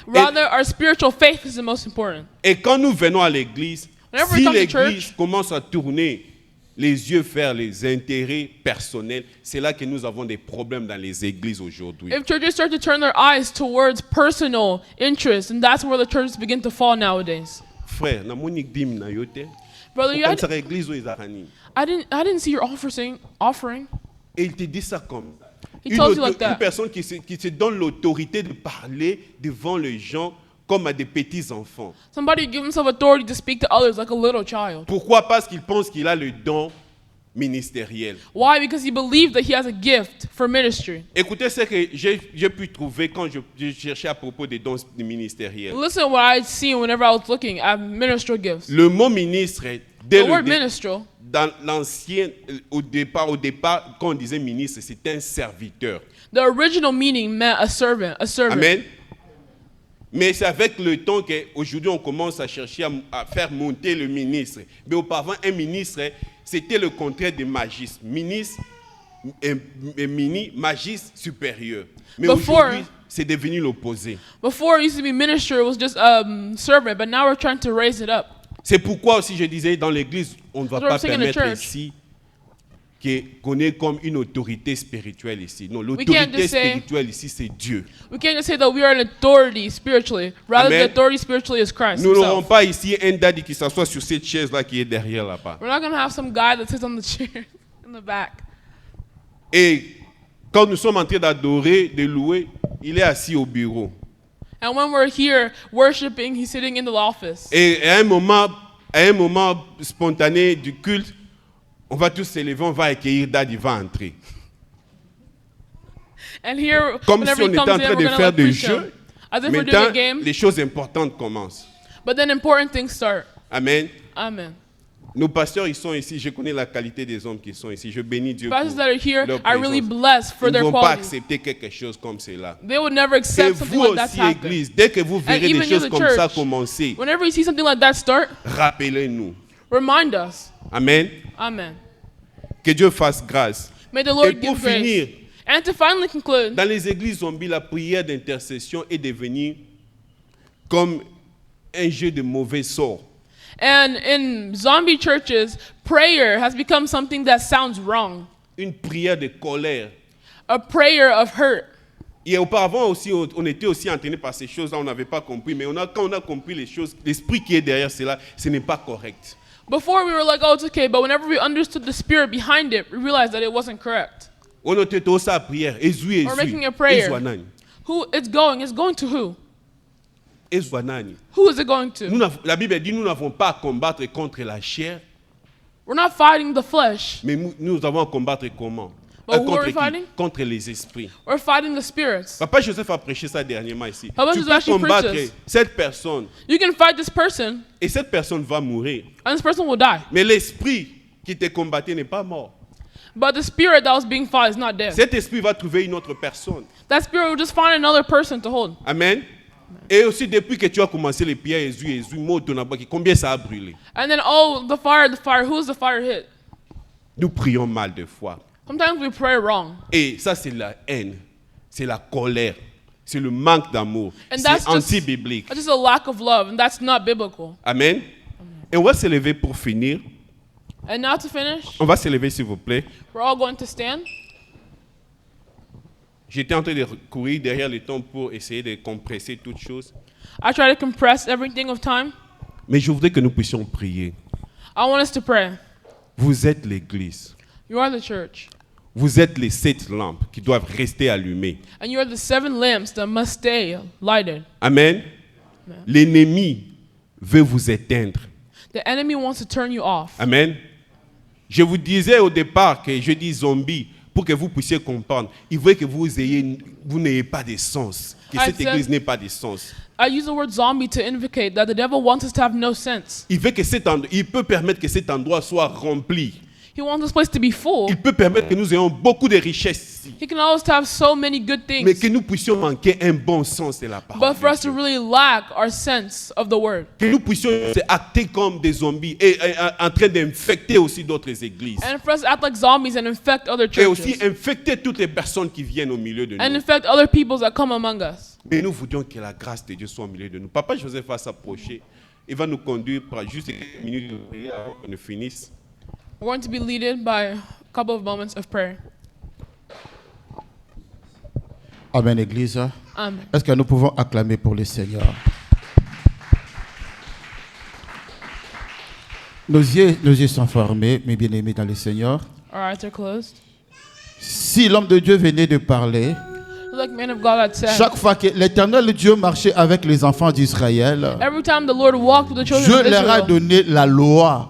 Rather, our spiritual faith is the most important. Et quand nous venons à l'église, Whenever we si come to l'église church, commence à tourner les yeux vers les intérêts personnels, c'est là que nous avons des problèmes dans les églises aujourd'hui. if churches start to turn their eyes towards personal interests, and that's where the churches begin to fall nowadays. Frère, na moni dim na yo te. Brother, Pourquoi ça église oyo ezalaka nini? I didn't see your offering. Et il te dit ça comme ça. He tells you like Une that. personne qui se donne l'autorité de parler devant les gens comme à des petits enfants. Somebody give himself authority to speak to others like a little child. Pourquoi? Parce qu'il pense qu'il a le don ministériel. Why? Because he believed that he has a gift for ministry. Écoutez ce que j'ai pu trouver quand je cherchais à propos des dons ministériels. Listen to what I'd seen whenever I was looking at ministerial gifts. Le mot ministre, The word ministerial, dans l'ancien, au départ, quand on disait ministre, c'était un serviteur. the original meaning meant a servant. Amen. Mais c'est avec le temps qu'aujourd'hui on commence à chercher à faire monter le ministre. Mais auparavant, un ministre, c'était le contraire de magiste. Ministre, magiste supérieur. Mais Before- aujourd'hui, c'est devenu l'opposé. Before it used to be minister, it was just servant, but now we're trying to raise it up. C'est pourquoi aussi je disais, dans l'église, on ne va That's what pas I'm saying in the permettre church. ici qu'on ait comme une autorité spirituelle ici. Non, can't l'autorité just say- spirituelle ici, c'est Dieu. We can't just say that we are an authority spiritually. Rather, Amen. the authority spiritually is Christ Nous n'aurons himself. pas ici un daddy qui s'assoit sur cette chaise-là qui est derrière là-bas. We're not going to have some guy that sits on the chair in the back. Et quand nous sommes en train d'adorer, de louer, il est assis au bureau. And when we're here worshiping, he's sitting in the office. Et à un moment spontané du culte, on va tous se lever, on va accueillir Daddy, il va entrer. And here, Comme whenever si on he était en comes in, train we're de going to faire like des preach jeux. him. As if we're doing Maintenant, a game. les choses importantes commencent. But then important things start. Amen. Amen. Nos pasteurs, ils sont ici. Je connais la qualité des hommes qui sont ici. Je bénis Dieu pour Pastors that are here leur are really présence. blessed for Ils ne their vont pas quality. accepter quelque chose comme cela. They would never Et accept something vous like that's aussi, happening. Église, dès que vous verrez even des you, choses the comme ça church, commencer, Whenever you see something like that start, rappelez-nous. remind us. Amen. Amen. Que Dieu fasse grâce. May the Et Lord pour give grace. finir, And to finally conclude, dans les églises zombies, la prière d'intercession est devenue comme un jeu de mauvais sort. and in zombie churches, prayer has become something that sounds wrong. Une prière de colère. A prayer of hurt. Et auparavant aussi, on était aussi entraîné par ces choses-là, on n'avait pas compris. Mais quand on a compris les choses, l'esprit qui est derrière cela, ce n'est pas correct. Before we were like, oh, it's okay, but whenever we understood the spirit behind it, we realized that it wasn't correct. On était tous à prière. Ezui, Or making a prayer. Ezwanani. Who it's going to who? Ezwanani. Who is it going to? La Bible dit, nous n'avons pas à combattre contre la chair, We're not fighting the flesh, mais nous avons à combattre comment? But who Contre are we qui? fighting? Contre les esprits. we're fighting the spirits. Papa Joseph a prêché ça dernièrement ici. Papa Tu Joseph peux actually combattre preaches. cette personne You can fight this person, et cette personne va mourir. and this person will die. Mais l'esprit qui te combattait n'est pas mort. But the spirit that was being fought is not dead. Cet esprit va trouver une autre personne. That spirit will just find another person to hold. Amen. Et aussi, depuis que tu as commencé les prières, combien ça a brûlé? And then, oh, the fire, who's the fire hit? Nous prions mal de fois. Sometimes we pray wrong. Et ça, c'est la haine. C'est la colère. C'est le manque d'amour. And C'est that's anti-biblique. just a lack of love, and that's not biblical. Amen. Et on va se lever pour finir. And now to finish, On va se lever, s'il vous plaît. we're all going to stand. J'étais en train de courir derrière le temps pour essayer de compresser toutes choses. I try to compress everything of time. Mais je voudrais que nous puissions prier. I want us to pray. Vous êtes l'Église. You are the church, Vous êtes les 7 lampes qui doivent rester allumées. and you are the 7 lamps that must stay lighted. Amen. L'ennemi veut vous éteindre. The enemy wants to turn you off. Amen. Je vous disais au départ que je dis zombie pour que vous puissiez comprendre. Il veut que vous n'ayez pas de sens. Que I cette said- église n'ait pas de sens. I use the word zombie to indicate that the devil wants us to have no sense. Il peut permettre que cet endroit soit rempli. He wants this place to be full. Il peut permettre que nous ayons beaucoup de richesses ici, He can always have so many good mais things. que nous puissions manquer un bon sens de la parole. But for de us to Dieu. really lack our sense of the word. Que nous puissions se acter comme des zombies et en train d'infecter aussi d'autres églises. And for us to act like zombies and infect other Et aussi churches. infecter toutes les personnes qui viennent au milieu de And nous. infect other peoples that come among us. Mais nous voudrions que la grâce de Dieu soit au milieu de nous. Papa Joseph va s'approcher. Il va nous conduire par juste quelques minutes de prière avant qu'on ne finisse. We're going to be led by a couple of moments of prayer. Amen, Église. Amen. Est-ce que nous pouvons acclamer pour le Seigneur? Nos yeux sont fermés, mes bien-aimés dans le Seigneur. Our eyes are closed. Si l'homme de Dieu venait de parler, Like man of God had said, chaque fois que l'Éternel Dieu marchait avec les enfants d'Israël, every time the Lord walked with the children Dieu of leur a Israel, donné la loi.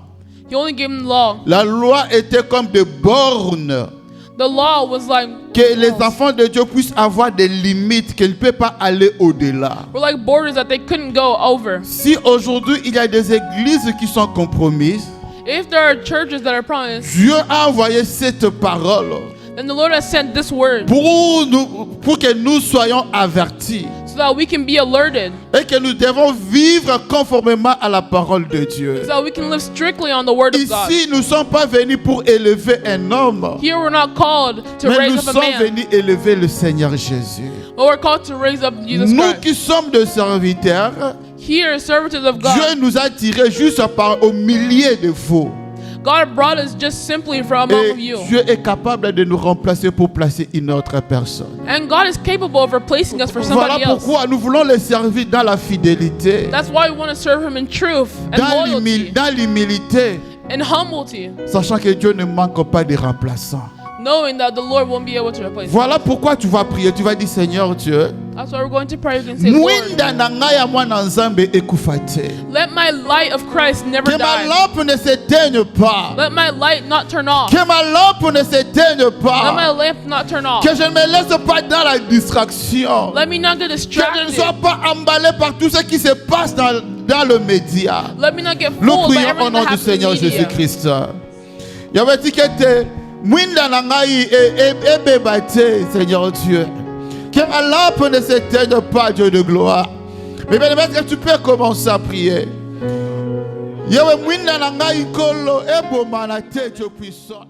He only gave them the law. La loi était comme des bornes The law was like que les enfants de Dieu puissent avoir des limites, qu'ils ne peuvent pas aller au-delà. were like borders that they couldn't go over. Si aujourd'hui il y a des églises qui sont compromises, If there are churches that are promised, Dieu a envoyé cette parole then the Lord has sent this word pour que nous soyons avertis so that we can be alerted, et que nous devons vivre conformément à la parole de Dieu. so that we can live strictly on the word of God. Ici, nous ne sommes pas venus pour élever un homme, Here we're not called to mais raise nous up a sommes man, venus élever le Seigneur Jésus. but we're called to raise up Jesus Nous Christ. qui sommes des serviteurs, Here, servitors of Dieu God, nous a tirés juste au milieu de vous. God brought us just simply from among of Et you. Dieu est capable de nous remplacer pour placer une autre personne. And God is capable of replacing us for Voilà somebody else. pourquoi nous voulons les servir dans la fidélité, That's why we want to serve Him in truth and loyalty dans l'humilité, and humility, sachant que Dieu ne manque pas de remplaçants. knowing that the Lord won't be able to replace us. Voilà pourquoi tu vas prier. Tu vas dire, Seigneur Dieu, That's why we're going to pray. We can say, Lord, mwinda na ngai ya mwana nzambe ekufa te. let my light of Christ never Que ma die. lampe ne s'éteigne pas. Let my light not turn off. Que ma lampe ne s'éteigne Let my pas. lamp not turn off. Que je ne me laisse pas dans la distraction. Let me not get Que je ne sois distracted. pas emballé par tout ce qui se passe dans le média. Let me not get Nous fooled by prions au everything nom that du happens in Seigneur media. Jésus-Christ. Yahweh dit que te mwinda na ngai ebeba te, Seigneur Dieu. Que ma lampe ne s'éteigne pas, Dieu de gloire. Mais bien, est-ce que tu peux commencer à prier? Yahweh mwinda na ngai nkolo eboma na te, Dieu puissant.